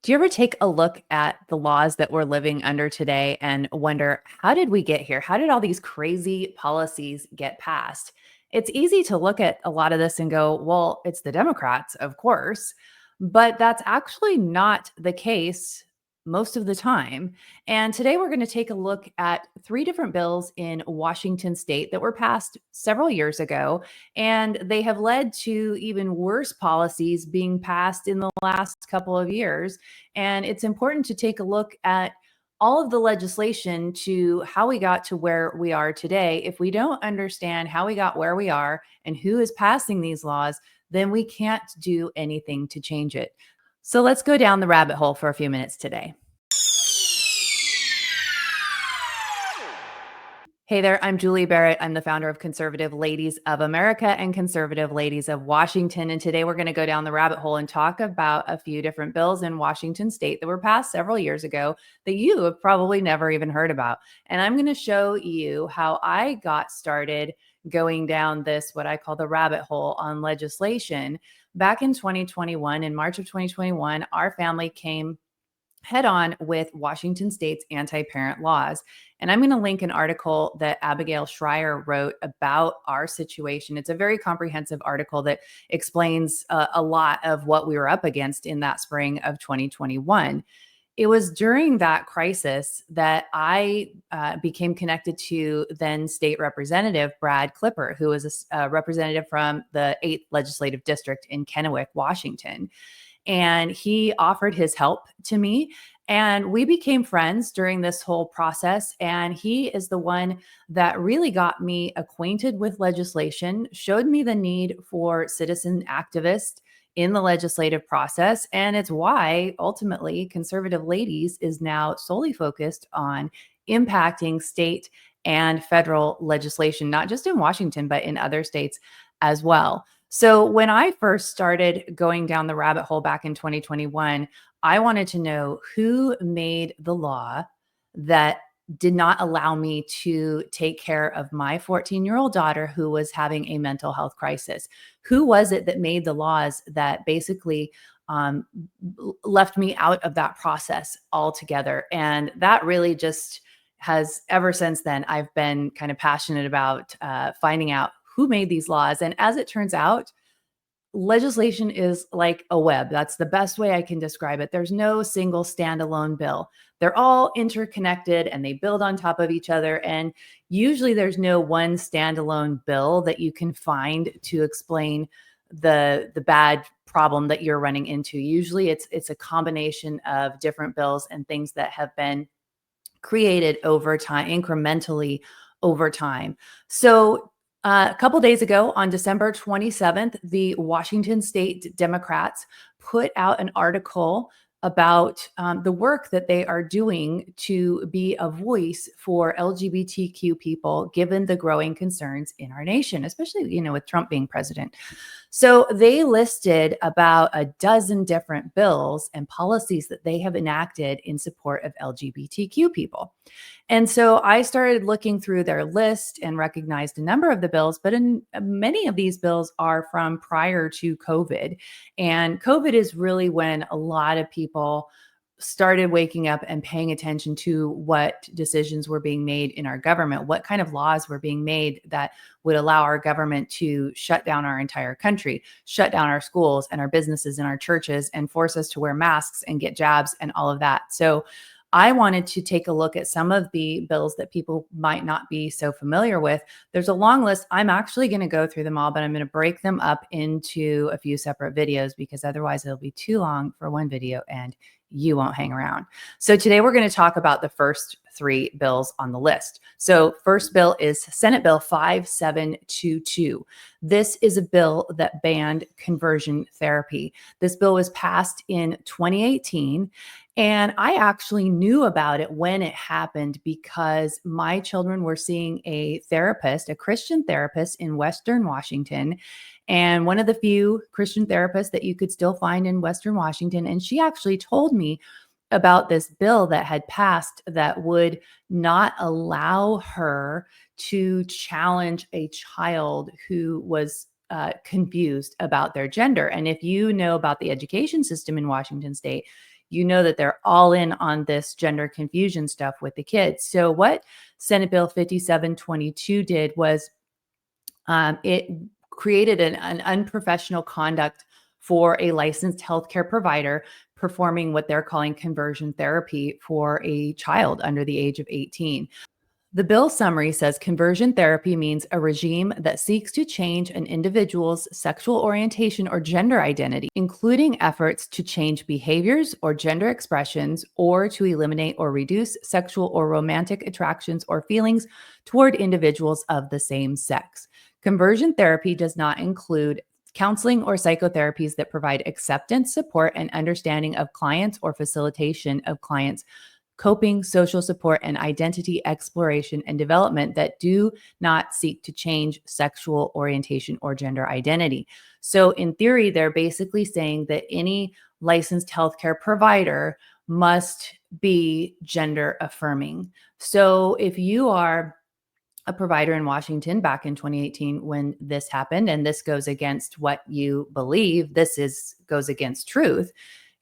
Do you ever take a look at the laws that we're living under today and wonder, how did we get here? How did all these crazy policies get passed? It's easy to look at a lot of this and go, well, it's the Democrats, of course. But that's actually not the case most of the time. And today we're going to take a look at three different bills in Washington state that were passed several years ago, and they have led to even worse policies being passed in the last couple of years. And it's important to take a look at all of the legislation to how we got to where we are today. If we don't understand how we got where we are and who is passing these laws, then we can't do anything to change it. So let's go down the rabbit hole for a few minutes today. Hey there, I'm Julie Barrett. I'm the founder of Conservative Ladies of America and Conservative Ladies of Washington. And today we're going to go down the rabbit hole and talk about a few different bills in Washington state that were passed several years ago that you have probably never even heard about. And I'm going to show you how I got started going down this, what I call the rabbit hole on legislation. Back in 2021, in March of 2021, our family came head on with Washington state's anti-parent laws. And I'm going to link an article that Abigail Schreier wrote about our situation. It's a very comprehensive article that explains a lot of what we were up against in that spring of 2021. It was during that crisis that I became connected to then state representative Brad Clipper, who was a representative from the 8th legislative district in Kennewick, Washington. And he offered his help to me. And we became friends during this whole process. And he is the one that really got me acquainted with legislation, showed me the need for citizen activists in the legislative process. And it's why ultimately Conservative Ladies is now solely focused on impacting state and federal legislation, not just in Washington, but in other states as well. So when I first started going down the rabbit hole back in 2021, I wanted to know who made the law that did not allow me to take care of my 14-year-old daughter who was having a mental health crisis. Who was it that made the laws that basically left me out of that process altogether? And that really just has, ever since then, I've been kind of passionate about finding out who made these laws. And as it turns out, legislation is like a web. That's the best way I can describe it. There's no single standalone bill. They're all interconnected and they build on top of each other. And usually there's no one standalone bill that you can find to explain the bad problem that you're running into. Usually it's a combination of different bills and things that have been created over time, incrementally over time. So a couple days ago, on December 27th, the Washington State Democrats put out an article about the work that they are doing to be a voice for LGBTQ people, given the growing concerns in our nation, especially, with Trump being president. So they listed about a dozen different bills and policies that they have enacted in support of LGBTQ people. And so I started looking through their list and recognized a number of the bills, but many of these bills are from prior to COVID. And COVID is really when a lot of people started waking up and paying attention to what decisions were being made in our government, what kind of laws were being made that would allow our government to shut down our entire country, shut down our schools and our businesses and our churches, and force us to wear masks and get jabs and all of that. So I wanted to take a look at some of the bills that people might not be so familiar with. There's a long list. I'm actually going to go through them all, but I'm going to break them up into a few separate videos because otherwise it'll be too long for one video and you won't hang around. So today we're going to talk about the first three bills on the list. So first bill is Senate Bill 5722. This is a bill that banned conversion therapy. This bill was passed in 2018. And I actually knew about it when it happened because my children were seeing a therapist, a Christian therapist in Western Washington, and one of the few Christian therapists that you could still find in Western Washington. And she actually told me about this bill that had passed that would not allow her to challenge a child who was confused about their gender. And if you know about the education system in Washington state, you know that they're all in on this gender confusion stuff with the kids. So what Senate Bill 5722 did was it created an unprofessional conduct for a licensed healthcare provider performing what they're calling conversion therapy for a child under the age of 18. The bill summary says conversion therapy means a regime that seeks to change an individual's sexual orientation or gender identity, including efforts to change behaviors or gender expressions, or to eliminate or reduce sexual or romantic attractions or feelings toward individuals of the same sex. Conversion therapy does not include counseling or psychotherapies that provide acceptance, support, and understanding of clients or facilitation of clients' coping, social support, and identity exploration and development that do not seek to change sexual orientation or gender identity. So, in theory, they're basically saying that any licensed healthcare provider must be gender affirming. So, if you are a provider in Washington back in 2018 when this happened, and this goes against what you believe, goes against truth,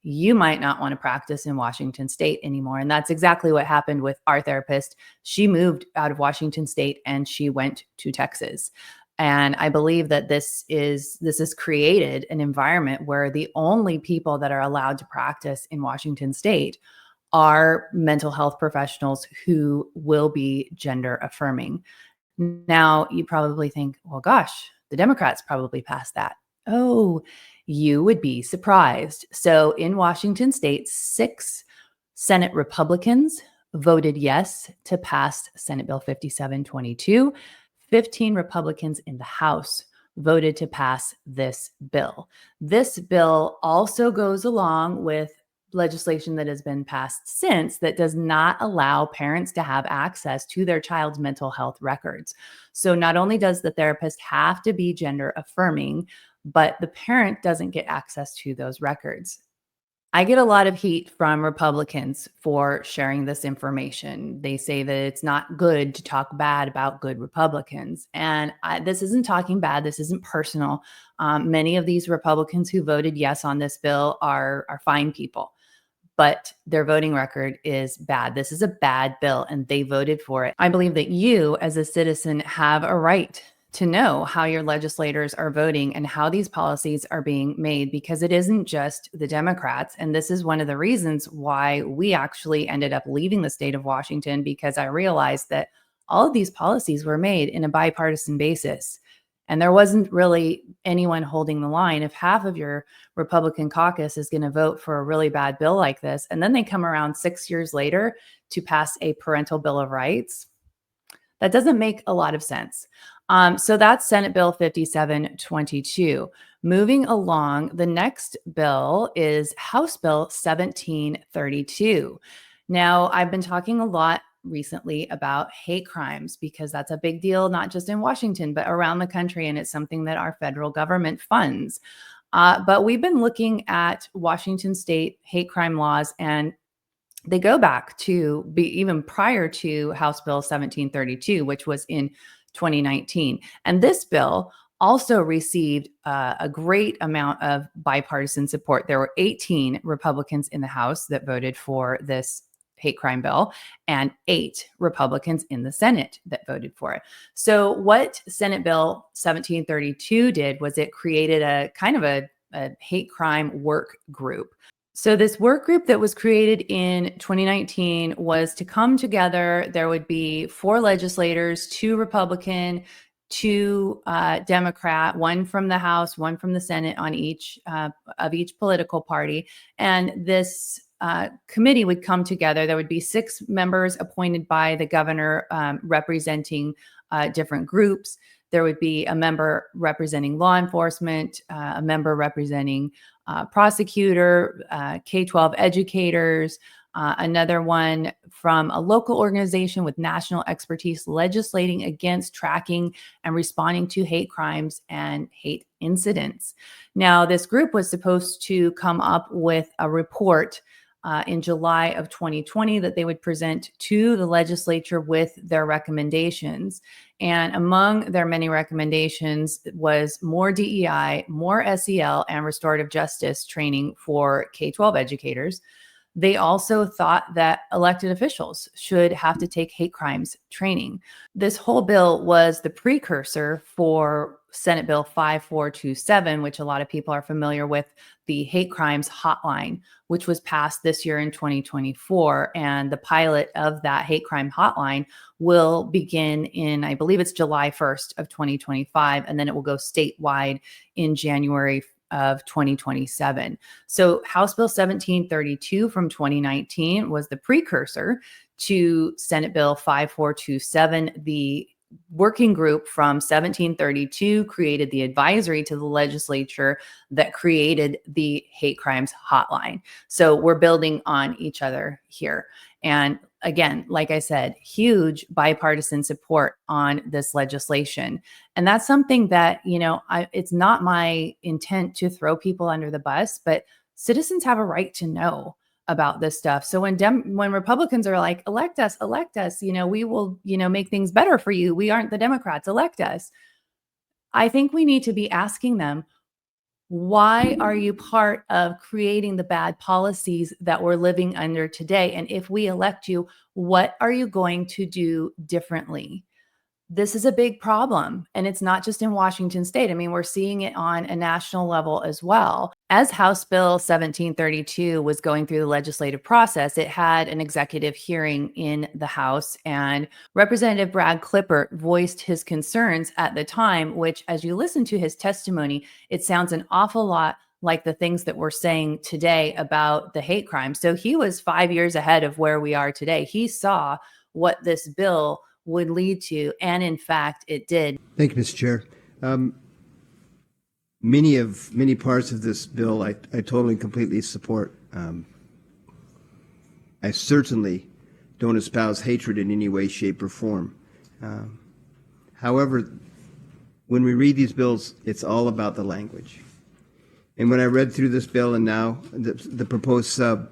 you might not want to practice in Washington state anymore. And that's exactly what happened with our therapist. She moved out of Washington state and she went to Texas. And I believe that this has created an environment where the only people that are allowed to practice in Washington state are mental health professionals who will be gender affirming. Now, you probably think, well, gosh, the Democrats probably passed that. Oh, you would be surprised. So in Washington state, 6 Senate Republicans voted yes to pass Senate Bill 5722. 15 Republicans in the House voted to pass this bill. This bill also goes along with legislation that has been passed since that does not allow parents to have access to their child's mental health records. So not only does the therapist have to be gender affirming, but the parent doesn't get access to those records. I get a lot of heat from Republicans for sharing this information. They say that it's not good to talk bad about good Republicans. And this isn't talking bad. This isn't personal. Many of these Republicans who voted yes on this bill are fine people, but their voting record is bad. This is a bad bill and they voted for it. I believe that you as a citizen have a right to know how your legislators are voting and how these policies are being made, because it isn't just the Democrats. And this is one of the reasons why we actually ended up leaving the state of Washington, because I realized that all of these policies were made in a bipartisan basis. And there wasn't really anyone holding the line. If half of your Republican caucus is going to vote for a really bad bill like this, and then they come around 6 years later to pass a parental bill of rights, that doesn't make a lot of sense. So that's Senate Bill 5722. Moving along, the next bill is House Bill 1732. Now, I've been talking a lot recently about hate crimes because that's a big deal, not just in Washington, but around the country. And it's something that our federal government funds. But we've been looking at Washington state hate crime laws, and they go back to be even prior to House Bill 1732, which was in 2019. And this bill also received a great amount of bipartisan support. There were 18 Republicans in the House that voted for this hate crime bill and 8 Republicans in the Senate that voted for it. So what Senate Bill 1732 did was it created a kind of a hate crime work group. So this work group that was created in 2019 was to come together. There would be 4 legislators, 2 Republican, 2 Democrat, 1 from the House, 1 from the Senate on each of each political party. And this committee would come together. There would be 6 members appointed by the governor representing different groups. There would be a member representing law enforcement, a member representing prosecutor, K-12 educators, another one from a local organization with national expertise legislating against tracking and responding to hate crimes and hate incidents. Now, this group was supposed to come up with a report in July of 2020 that they would present to the legislature with their recommendations. And among their many recommendations was more DEI, more SEL, and restorative justice training for K-12 educators. They also thought that elected officials should have to take hate crimes training. This whole bill was the precursor for Senate Bill 5427, which a lot of people are familiar with, the hate crimes hotline, which was passed this year in 2024. And the pilot of that hate crime hotline will begin in, I believe it's July 1st of 2025, and then it will go statewide in January of 2027. So House Bill 1732 from 2019 was the precursor to Senate Bill 5427. The working group from 1732 created the advisory to the legislature that created the hate crimes hotline. So we're building on each other here. And again, like I said, huge bipartisan support on this legislation. And that's something that, it's not my intent to throw people under the bus, but citizens have a right to know about this stuff. So when Republicans are like, elect us, we will, make things better for you. We aren't the Democrats, elect us. I think we need to be asking them, why are you part of creating the bad policies that we're living under today? And if we elect you, what are you going to do differently? This is a big problem, and it's not just in Washington state. I mean, we're seeing it on a national level as well. As House Bill 1732 was going through the legislative process, it had an executive hearing in the House, and Representative Brad Klippert voiced his concerns at the time, which, as you listen to his testimony, it sounds an awful lot like the things that we're saying today about the hate crime. So he was 5 years ahead of where we are today. He saw what this bill would lead to, and in fact, it did. Thank you, Mr. Chair. Many parts of this bill I totally and completely support. I certainly don't espouse hatred in any way, shape, or form. However, when we read these bills, it's all about the language. And when I read through this bill and now the proposed sub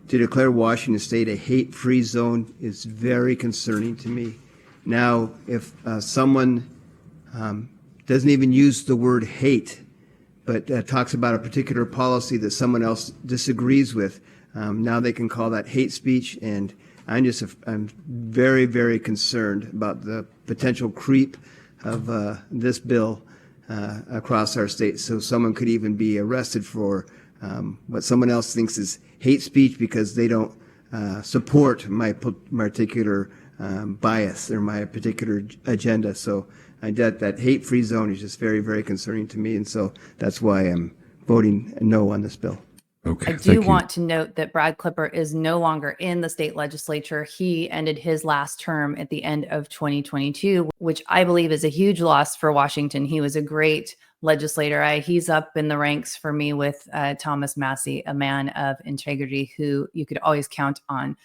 to declare Washington state a hate-free zone is very concerning to me. Now, if someone doesn't even use the word hate, but talks about a particular policy that someone else disagrees with, now they can call that hate speech. And I'm very, very concerned about the potential creep of this bill across our state. So someone could even be arrested for what someone else thinks is hate speech because they don't support my particular bias or my particular agenda. So that hate-free zone is just very, very concerning to me. And so that's why I'm voting no on this bill. Okay, I do want to note that Brad Klippert is no longer in the state legislature. He ended his last term at the end of 2022, which I believe is a huge loss for Washington. He was a great legislator. He's up in the ranks for me with Thomas Massie, a man of integrity who you could always count on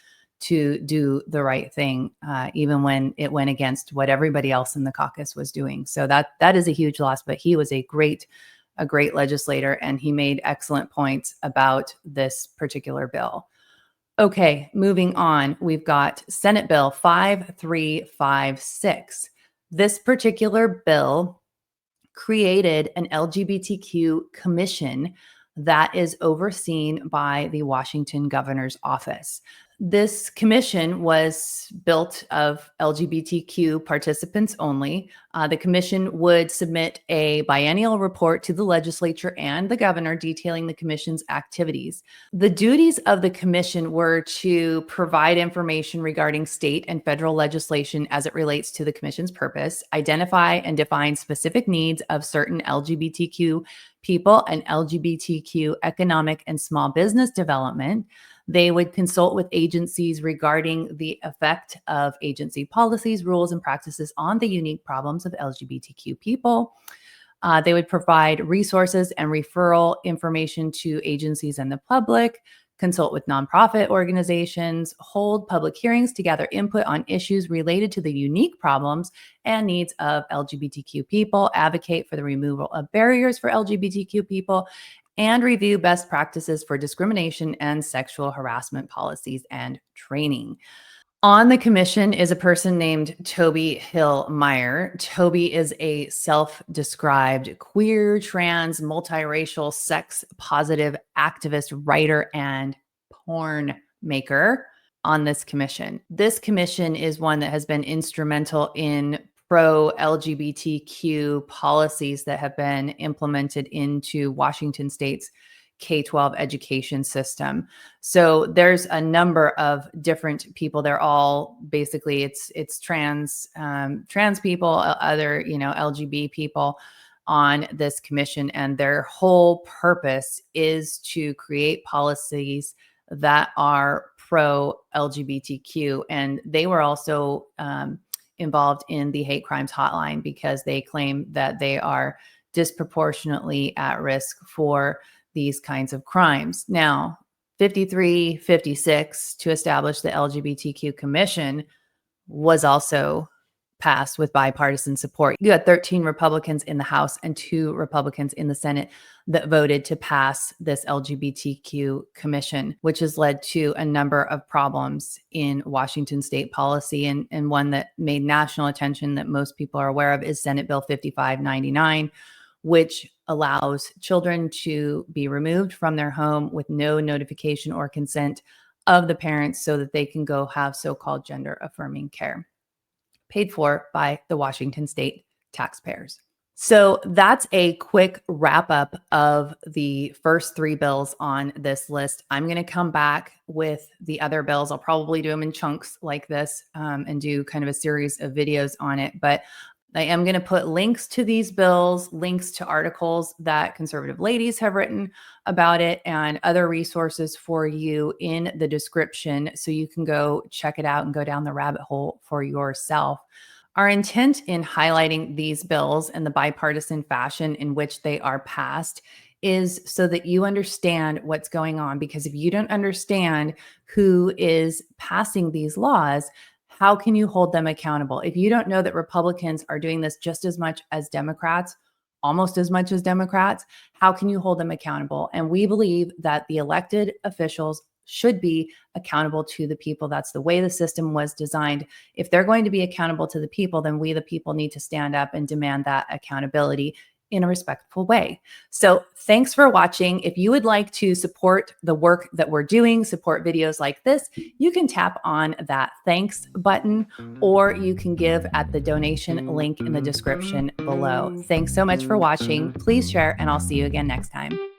to do the right thing, even when it went against what everybody else in the caucus was doing. So that is a huge loss, but he was a great legislator, and he made excellent points about this particular bill. Okay, moving on, we've got Senate Bill 5356. This particular bill created an LGBTQ commission that is overseen by the Washington governor's office. This commission was built of LGBTQ participants only. The commission would submit a biennial report to the legislature and the governor detailing the commission's activities. The duties of the commission were to provide information regarding state and federal legislation as it relates to the commission's purpose, identify and define specific needs of certain LGBTQ people and LGBTQ economic and small business development. They would consult with agencies regarding the effect of agency policies, rules, and practices on the unique problems of LGBTQ people. They would provide resources and referral information to agencies and the public, consult with nonprofit organizations, hold public hearings to gather input on issues related to the unique problems and needs of LGBTQ people, advocate for the removal of barriers for LGBTQ people, and review best practices for discrimination and sexual harassment policies and training. On the commission is a person named Toby Hill Meyer. Toby is a self-described queer, trans, multiracial, sex-positive activist, writer, and horn maker on this commission. This commission is one that has been instrumental in pro LGBTQ policies that have been implemented into Washington State's K-12 education system. So there's a number of different people. They're all basically it's trans people, other LGBT people on this commission, and their whole purpose is to create policies that are pro LGBTQ. And they were also involved in the hate crimes hotline because they claim that they are disproportionately at risk for these kinds of crimes. Now, 53-56 to establish the LGBTQ Commission was also passed with bipartisan support. You had 13 Republicans in the House and 2 Republicans in the Senate that voted to pass this LGBTQ Commission, which has led to a number of problems in Washington state policy. And one that made national attention that most people are aware of is Senate Bill 5599, which allows children to be removed from their home with no notification or consent of the parents so that they can go have so-called gender affirming care paid for by the Washington state taxpayers. So that's a quick wrap up of the first 3 bills on this list. I'm going to come back with the other bills. I'll probably do them in chunks like this and do kind of a series of videos on it. But I am going to put links to these bills, links to articles that conservative ladies have written about it, and other resources for you in the description so you can go check it out and go down the rabbit hole for yourself. Our intent in highlighting these bills and the bipartisan fashion in which they are passed is so that you understand what's going on. Because if you don't understand who is passing these laws, how can you hold them accountable? If you don't know that Republicans are doing this just as much as Democrats, almost as much as Democrats, how can you hold them accountable? And we believe that the elected officials should be accountable to the people. That's the way the system was designed. If they're going to be accountable to the people, then we, the people, need to stand up and demand that accountability in a respectful way. So thanks for watching. If you would like to support the work that we're doing, support videos like this, you can tap on that thanks button, or you can give at the donation link in the description below. Thanks so much for watching. Please share, and I'll see you again next time.